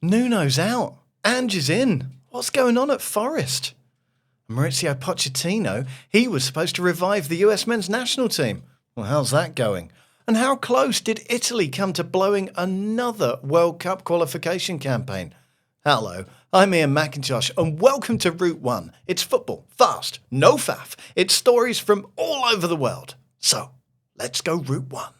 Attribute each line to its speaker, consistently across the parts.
Speaker 1: Nuno's out. Ange is in. What's going on at Forest? Mauricio Pochettino, he was supposed to revive the US men's national team. Well, how's that going? And how close did Italy come to blowing another World Cup qualification campaign? Hello, I'm Iain Macintosh and welcome to Route 1. It's football, fast, no faff. It's stories from all over the world. So, let's go Route 1.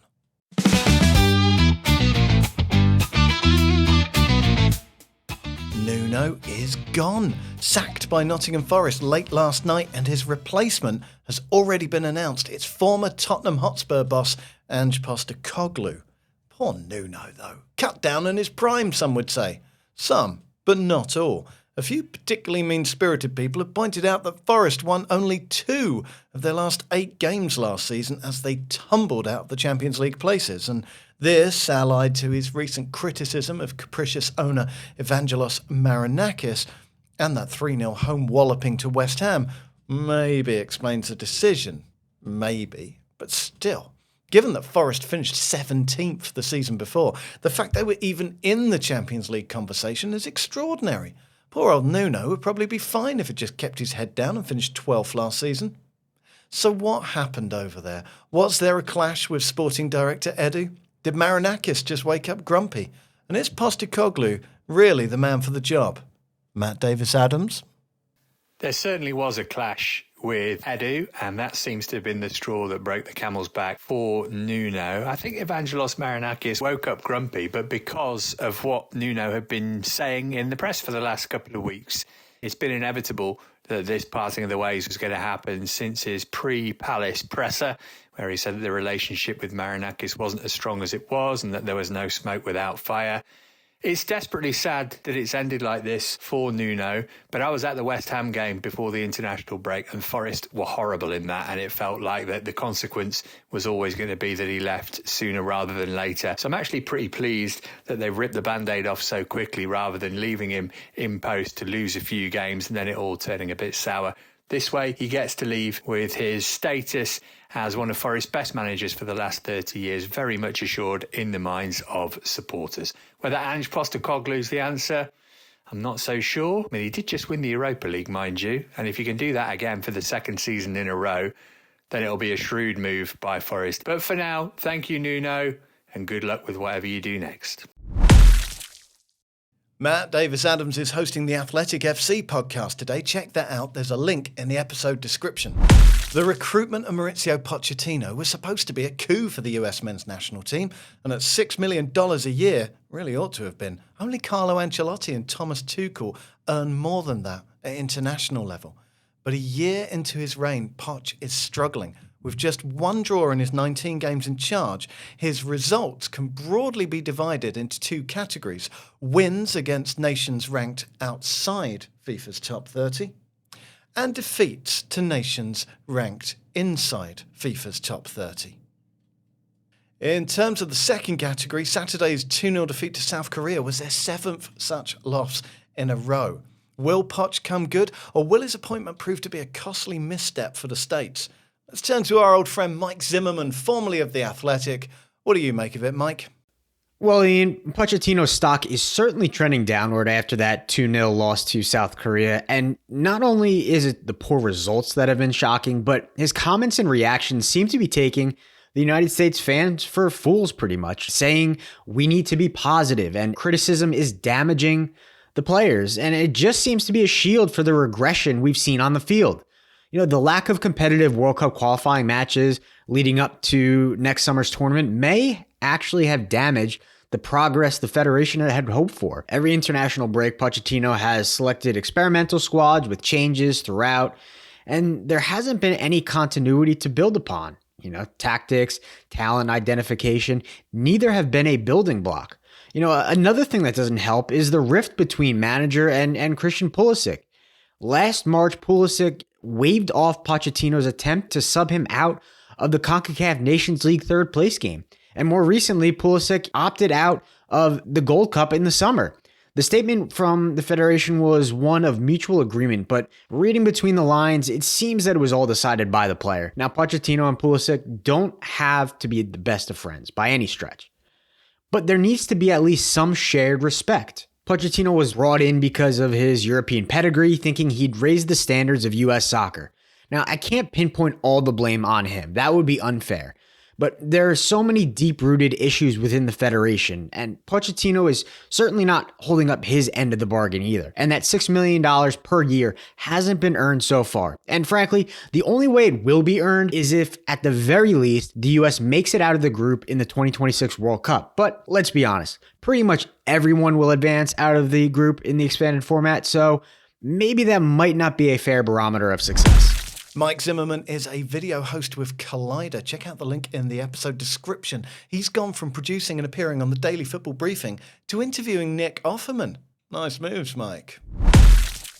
Speaker 1: Nuno is gone, sacked by Nottingham Forest late last night, and his replacement has already been announced. It's former Tottenham Hotspur boss Ange Postecoglou. Poor Nuno, though. Cut down in his prime, some would say. Some, but not all. A few particularly mean-spirited people have pointed out that Forest won only 2 of their last 8 games last season as they tumbled out of the Champions League places, and this, allied to his recent criticism of capricious owner Evangelos Marinakis and that 3-0 home walloping to West Ham, maybe explains the decision. Maybe. But still, given that Forest finished 17th the season before, the fact they were even in the Champions League conversation is extraordinary. Poor old Nuno would probably be fine if he'd just kept his head down and finished 12th last season. So what happened over there? Was there a clash with sporting director Edu? Did Marinakis just wake up grumpy? And is Postecoglou really the man for the job? Matt Davies-Adams?
Speaker 2: There certainly was a clash with Edu, and that seems to have been the straw that broke the camel's back for Nuno. I think Evangelos Marinakis woke up grumpy, but because of what Nuno had been saying in the press for the last couple of weeks, it's been inevitable that this parting of the ways was going to happen since his pre-Palace presser, where he said that the relationship with Marinakis wasn't as strong as it was and that there was no smoke without fire. It's desperately sad that it's ended like this for Nuno, but I was at the West Ham game before the international break and Forest were horrible in that, and it felt like that the consequence was always going to be that he left sooner rather than later. So I'm actually pretty pleased that they've ripped the Band-Aid off so quickly rather than leaving him in post to lose a few games and then it all turning a bit sour. This way, he gets to leave with his status as one of Forest's best managers for the last 30 years, very much assured in the minds of supporters. Whether Ange Postecoglou's the answer, I'm not so sure. I mean, he did just win the Europa League, mind you, and if you can do that again for the second season in a row, then it'll be a shrewd move by Forest. But for now, thank you, Nuno, and good luck with whatever you do next.
Speaker 1: Matt Davies-Adams is hosting the Athletic FC podcast today. Check that out. There's a link in the episode description. The recruitment of Mauricio Pochettino was supposed to be a coup for the US men's national team, and at $6 million a year, really ought to have been. Only Carlo Ancelotti and Thomas Tuchel earn more than that at international level. But a year into his reign, Poch is struggling. With just 1 draw in his 19 games in charge, his results can broadly be divided into 2 categories: wins against nations ranked outside FIFA's top 30, and defeats to nations ranked inside FIFA's top 30. In terms of the second category, Saturday's 2-0 defeat to South Korea was their 7th such loss in a row. Will Poch come good, or will his appointment prove to be a costly misstep for the States? Let's turn to our old friend Mike Zimmerman, formerly of The Athletic. What do you make of it, Mike?
Speaker 3: Well, Iain, Pochettino's stock is certainly trending downward after that 2-0 loss to South Korea. And not only is it the poor results that have been shocking, but his comments and reactions seem to be taking the United States fans for fools pretty much, saying we need to be positive and criticism is damaging the players. And it just seems to be a shield for the regression we've seen on the field. You know, the lack of competitive World Cup qualifying matches leading up to next summer's tournament may actually have damaged the progress the Federation had hoped for. Every international break, Pochettino has selected experimental squads with changes throughout, and there hasn't been any continuity to build upon. You know, tactics, talent identification, neither have been a building block. You know, another thing that doesn't help is the rift between manager and Christian Pulisic. Last March, Pulisic waved off Pochettino's attempt to sub him out of the CONCACAF Nations League third place game. And more recently, Pulisic opted out of the Gold Cup in the summer. The statement from the Federation was one of mutual agreement, but reading between the lines, it seems that it was all decided by the player. Now, Pochettino and Pulisic don't have to be the best of friends by any stretch. But there needs to be at least some shared respect. Pochettino was brought in because of his European pedigree, thinking he'd raise the standards of U.S. soccer. Now, I can't pinpoint all the blame on him. That would be unfair. But there are so many deep-rooted issues within the federation, and Pochettino is certainly not holding up his end of the bargain either. And that $6 million per year hasn't been earned so far. And frankly, the only way it will be earned is if, at the very least, the US makes it out of the group in the 2026 World Cup. But let's be honest, pretty much everyone will advance out of the group in the expanded format, so maybe that might not be a fair barometer of success.
Speaker 1: Mike Zimmerman is a video host with Collider. Check out the link in the episode description. He's gone from producing and appearing on the Daily Football Briefing to interviewing Nick Offerman. Nice moves, Mike.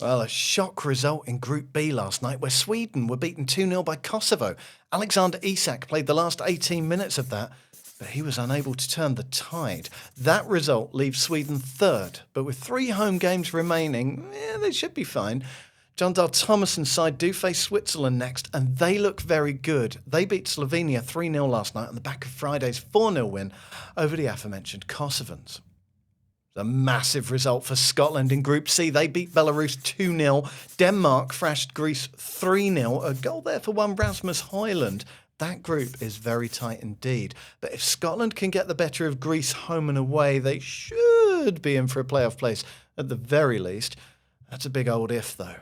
Speaker 1: Well, a shock result in Group B last night where Sweden were beaten 2-0 by Kosovo. Alexander Isak played the last 18 minutes of that, but he was unable to turn the tide. That result leaves Sweden third, but with 3 home games remaining, they should be fine. John Dahl Thomason's side do face Switzerland next, and they look very good. They beat Slovenia 3-0 last night on the back of Friday's 4-0 win over the aforementioned Kosovans. A massive result for Scotland in Group C. They beat Belarus 2-0. Denmark thrashed Greece 3-0. A goal there for one Rasmus Højlund. That group is very tight indeed. But if Scotland can get the better of Greece home and away, they should be in for a playoff place at the very least. That's a big old if, though.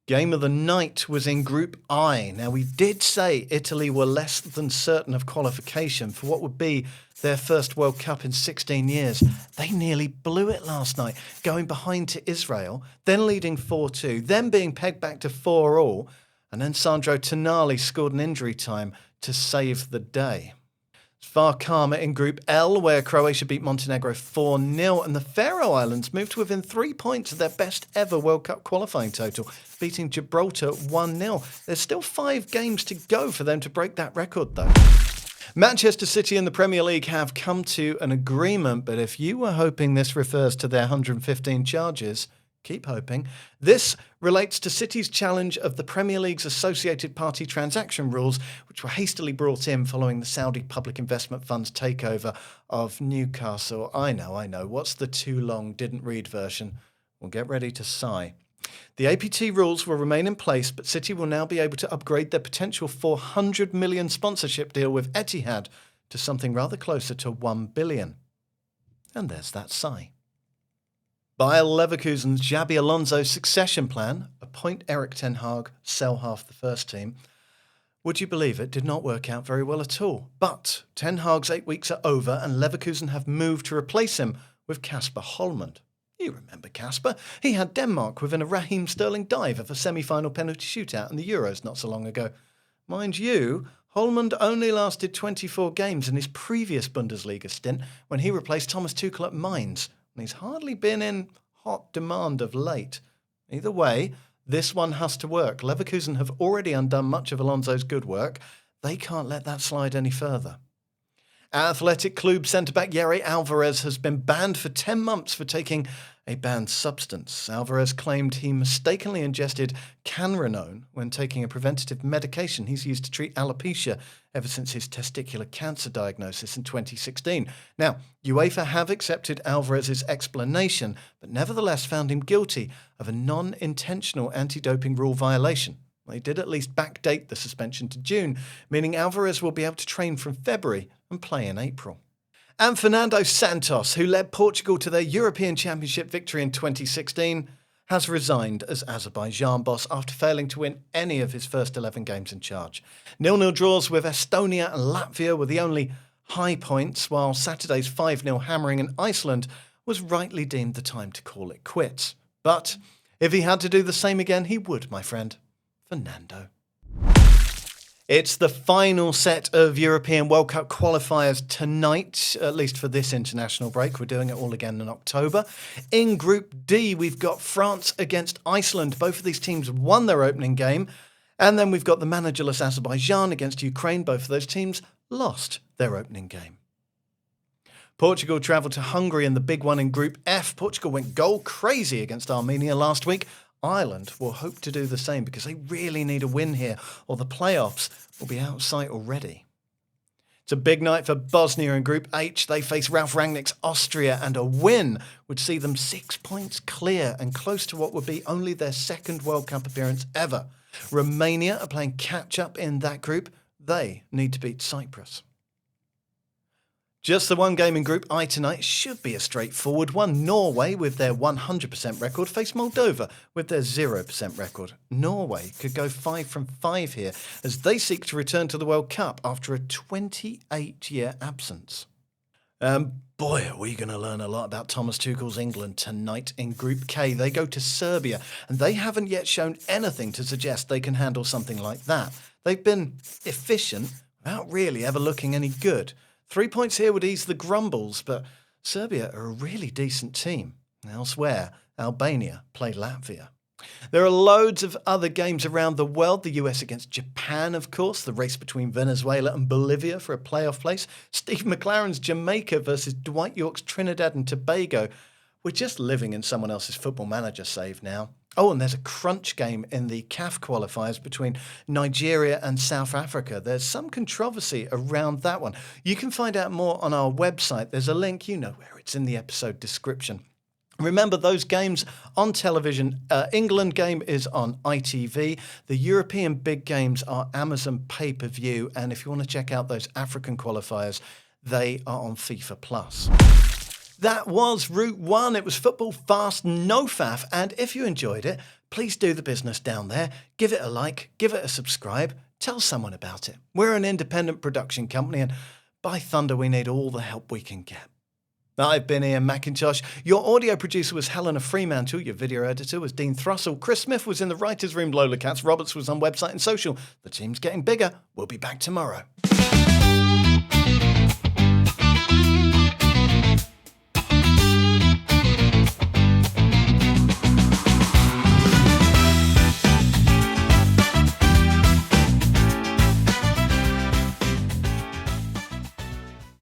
Speaker 1: Game of the night was in Group I. Now, we did say Italy were less than certain of qualification for what would be their first World Cup in 16 years. They nearly blew it last night, going behind to Israel, then leading 4-2, then being pegged back to 4-4, and then Sandro Tonali scored an injury time to save the day. It's far calmer in Group L, where Croatia beat Montenegro 4-0, and the Faroe Islands moved to within 3 points of their best ever World Cup qualifying total, beating Gibraltar 1-0. There's still 5 games to go for them to break that record, though. Manchester City and the Premier League have come to an agreement, but if you were hoping this refers to their 115 charges, keep hoping. This relates to City's challenge of the Premier League's associated party transaction rules, which were hastily brought in following the Saudi Public Investment Fund's takeover of Newcastle. I know. What's the too long, didn't read version? Well, get ready to sigh. The APT rules will remain in place, but City will now be able to upgrade their potential $400 million sponsorship deal with Etihad to something rather closer to $1 billion. And there's that sigh. Bayer Leverkusen's Xabi Alonso's succession plan, appoint Erik ten Hag, sell half the first team, would you believe it, did not work out very well at all. But ten Hag's 8 weeks are over and Leverkusen have moved to replace him with Kasper Holmund. You remember Kasper. He had Denmark within a Raheem Sterling dive of a semi-final penalty shootout in the Euros not so long ago. Mind you, Holmund only lasted 24 games in his previous Bundesliga stint when he replaced Thomas Tuchel at Mainz, and he's hardly been in hot demand of late. Either way, this one has to work. Leverkusen have already undone much of Alonso's good work. They can't let that slide any further. Athletic Club centre-back Yeri Alvarez has been banned for 10 months for taking a banned substance. Alvarez claimed he mistakenly ingested canrenone when taking a preventative medication he's used to treat alopecia ever since his testicular cancer diagnosis in 2016. Now, UEFA have accepted Alvarez's explanation, but nevertheless found him guilty of a non-intentional anti-doping rule violation. They did at least backdate the suspension to June, meaning Alvarez will be able to train from February and play in April. And Fernando Santos, who led Portugal to their European Championship victory in 2016, has resigned as Azerbaijan boss after failing to win any of his first 11 games in charge. 0-0 draws with Estonia and Latvia were the only high points, while Saturday's 5-0 hammering in Iceland was rightly deemed the time to call it quits. But if he had to do the same again, he would, my friend. Fernando. It's the final set of European World Cup qualifiers tonight, at least for this international break. We're doing it all again in October. In Group D, we've got France against Iceland. Both of these teams won their opening game. And then we've got the managerless Azerbaijan against Ukraine. Both of those teams lost their opening game. Portugal travelled to Hungary in the big one in Group F. Portugal went goal crazy against Armenia last week. Ireland will hope to do the same because they really need a win here, or the playoffs will be out of sight already. It's a big night for Bosnia in Group H. They face Ralf Rangnick's Austria, and a win would see them 6 points clear and close to what would be only their second World Cup appearance ever. Romania are playing catch-up in that group. They need to beat Cyprus. Just the one game in Group I tonight should be a straightforward one. Norway, with their 100% record, face Moldova with their 0% record. Norway could go 5 from 5 here as they seek to return to the World Cup after a 28-year absence. Boy, are we going to learn a lot about Thomas Tuchel's England tonight in Group K. They go to Serbia, and they haven't yet shown anything to suggest they can handle something like that. They've been efficient without really ever looking any good. 3 points here would ease the grumbles, but Serbia are a really decent team. Elsewhere, Albania play Latvia. There are loads of other games around the world. The US against Japan, of course. The race between Venezuela and Bolivia for a playoff place. Steve McLaren's Jamaica versus Dwight York's Trinidad and Tobago. We're just living in someone else's Football Manager save now. Oh, and there's a crunch game in the CAF qualifiers between Nigeria and South Africa. There's some controversy around that one. You can find out more on our website. There's a link, you know where, it's in the episode description. Remember those games on television. England game is on ITV. The European big games are Amazon pay-per-view. And if you want to check out those African qualifiers, they are on FIFA Plus. That was Route 1. It was football fast, no faff. And if you enjoyed it, please do the business down there. Give it a like, give it a subscribe, tell someone about it. We're an independent production company, and by thunder, we need all the help we can get. I've been Iain Macintosh. Your audio producer was Helena Fremantle. Your video editor was Deane Thrussell. Chris Smith was in the writer's room. Lola Katz Roberts was on website and social. The team's getting bigger. We'll be back tomorrow.